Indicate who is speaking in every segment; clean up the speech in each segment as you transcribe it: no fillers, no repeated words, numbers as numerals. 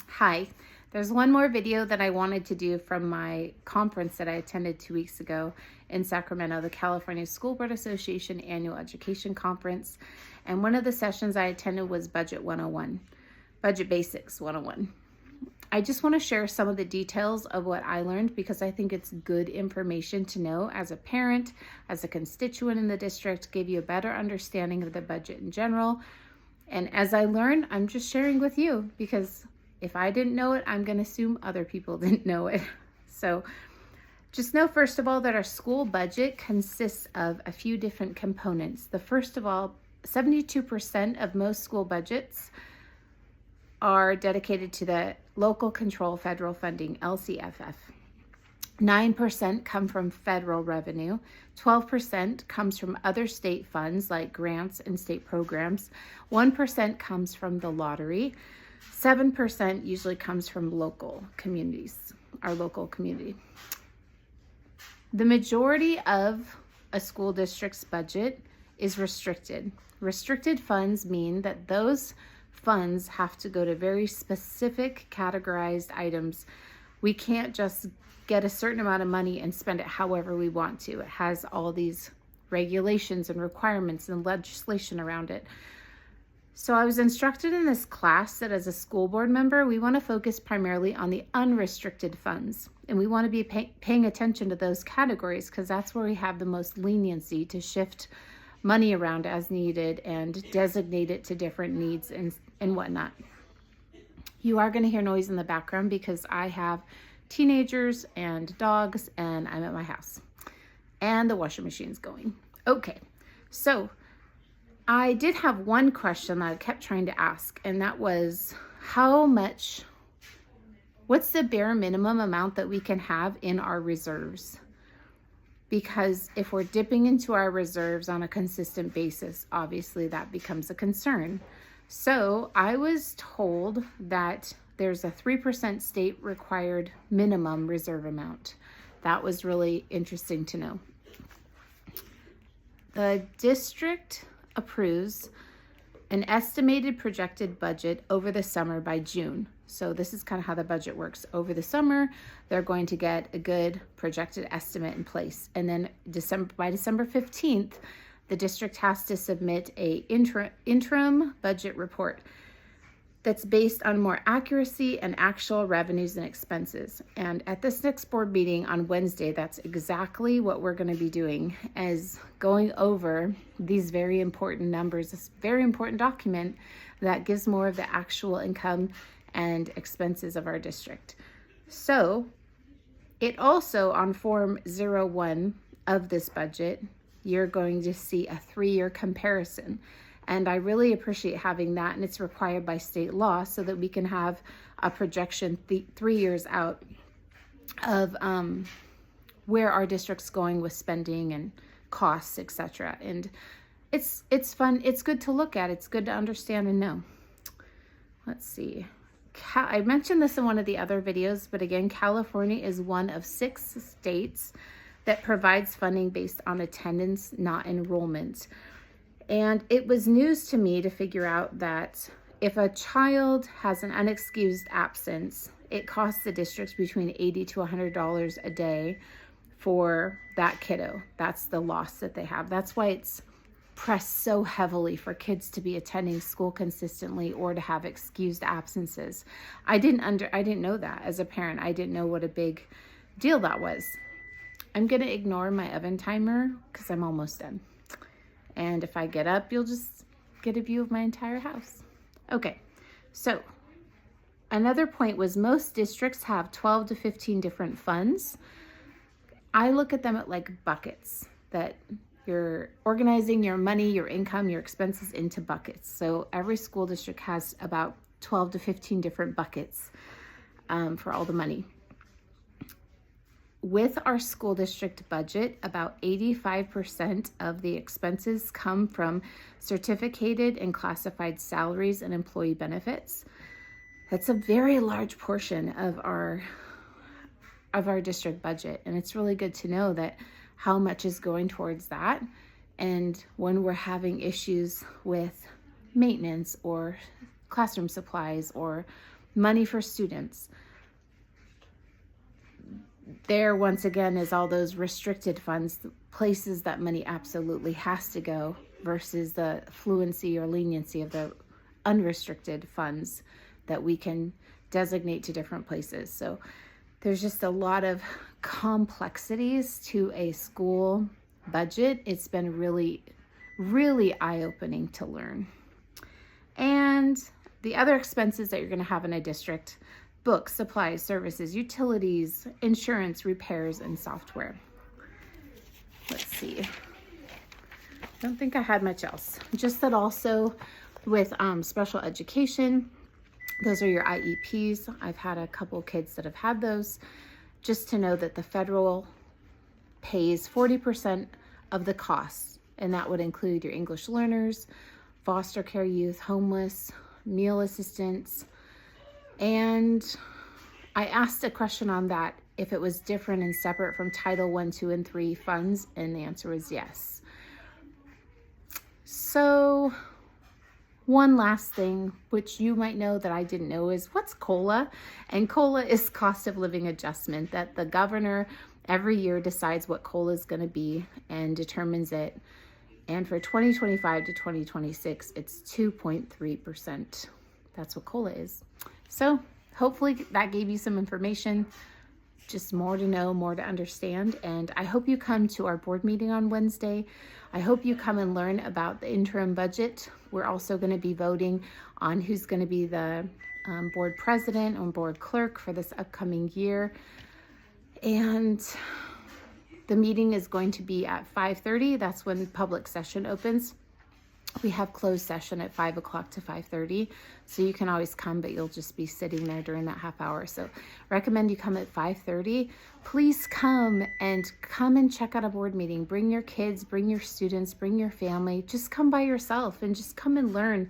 Speaker 1: Hi, there's one more video that I wanted to do from my conference that I attended 2 weeks ago in Sacramento, the California School Board Association Annual Education Conference. And one of the sessions I attended was Budget 101, Budget Basics 101. I just want to share some of the details of what I learned because I think it's good information to know as a parent, as a constituent in the district, give you a better understanding of the budget in general. And as I learn, I'm just sharing with you because if I didn't know it, I'm going to assume other people didn't know it. So just know, first of all, that our school budget consists of a few different components. The first of all, 72% of most school budgets are dedicated to the local control federal funding, LCFF. 9% come from federal revenue, 12% comes from other state funds like grants and state programs, 1% comes from the lottery, 7% usually comes from local communities, our local community. The majority of a school district's budget is restricted. Restricted funds mean that those funds have to go to very specific categorized items. We can't just get a certain amount of money and spend it however we want to. It has all these regulations and requirements and legislation around it. So I was instructed in this class that as a school board member, we want to focus primarily on the unrestricted funds. And we want to be paying attention to those categories because that's where we have the most leniency to shift money around as needed and designate it to different needs and whatnot. You are going to hear noise in the background because I have teenagers and dogs and I'm at my house and the washing machine's going. Okay, so I did have one question that I kept trying to ask, and that was what's the bare minimum amount that we can have in our reserves? Because if we're dipping into our reserves on a consistent basis, obviously that becomes a concern. So I was told that there's a 3% state required minimum reserve amount. That was really interesting to know. The district approves an estimated projected budget over the summer by June. So this is kind of how the budget works. Over the summer, they're going to get a good projected estimate in place. And then by December 15th, the district has to submit a interim budget report that's based on more accuracy and actual revenues and expenses. And at this next board meeting on Wednesday, that's exactly what we're going to be doing, as going over these very important numbers, this very important document that gives more of the actual income and expenses of our district. So it also, on Form 01 of this budget, you're going to see a 3-year comparison. And I really appreciate having that, and it's required by state law so that we can have a projection 3 years out of where our district's going with spending and costs, etc. And it's fun. It's good to look at. It's good to understand and know. Let's see. I mentioned this in one of the other videos, but again, California is one of 6 states that provides funding based on attendance, not enrollment. And it was news to me to figure out that if a child has an unexcused absence, it costs the district between $80 to $100 a day for that kiddo. That's the loss that they have. That's why it's pressed so heavily for kids to be attending school consistently or to have excused absences. I didn't know that as a parent. I didn't know what a big deal that was. I'm going to ignore my oven timer because I'm almost done. And if I get up, you'll just get a view of my entire house. Okay, so another point was most districts have 12 to 15 different funds. I look at them at like buckets, that you're organizing your money, your income, your expenses into buckets. So every school district has about 12 to 15 different buckets for all the money. With our school district budget, about 85% of the expenses come from certificated and classified salaries and employee benefits. That's a very large portion of our district budget, and it's really good to know that how much is going towards that. And when we're having issues with maintenance or classroom supplies or Money for students. There, once again, is all those restricted funds, places that money absolutely has to go, versus the fluency or leniency of the unrestricted funds that we can designate to different places. So there's just a lot of complexities to a school budget. It's been really, really eye-opening to learn. And the other expenses that you're going to have in a district: books, supplies, services, utilities, insurance, repairs, and software. Let's see. I don't think I had much else. Just that also with special education, those are your IEPs. I've had a couple kids that have had those. Just to know that the federal pays 40% of the costs, and that would include your English learners, foster care youth, homeless, meal assistance. And I asked a question on that, if it was different and separate from Title I, II, and III funds, and the answer was yes. So one last thing, which you might know that I didn't know, is what's COLA? And COLA is cost of living adjustment, that the governor every year decides what COLA is going to be and determines it. And for 2025 to 2026, it's 2.3%. That's what COLA is. So hopefully that gave you some information, just more to know, more to understand. And I hope you come to our board meeting on Wednesday. I hope you come and learn about the interim budget. We're also going to be voting on who's going to be the board president and board clerk for this upcoming year. And the meeting is going to be at 5:30. That's when public session opens. We have closed session at 5 o'clock to 5:30. So you can always come, but you'll just be sitting there during that half hour. So recommend you come at 5:30. Please come and check out a board meeting. Bring your kids, bring your students, bring your family. Just come by yourself and just come and learn.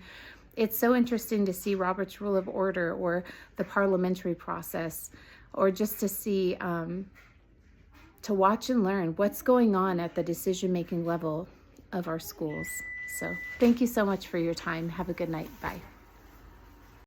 Speaker 1: It's so interesting to see Robert's Rule of Order or the parliamentary process, or just to see, to watch and learn what's going on at the decision-making level of our schools. So thank you so much for your time. Have a good night. Bye.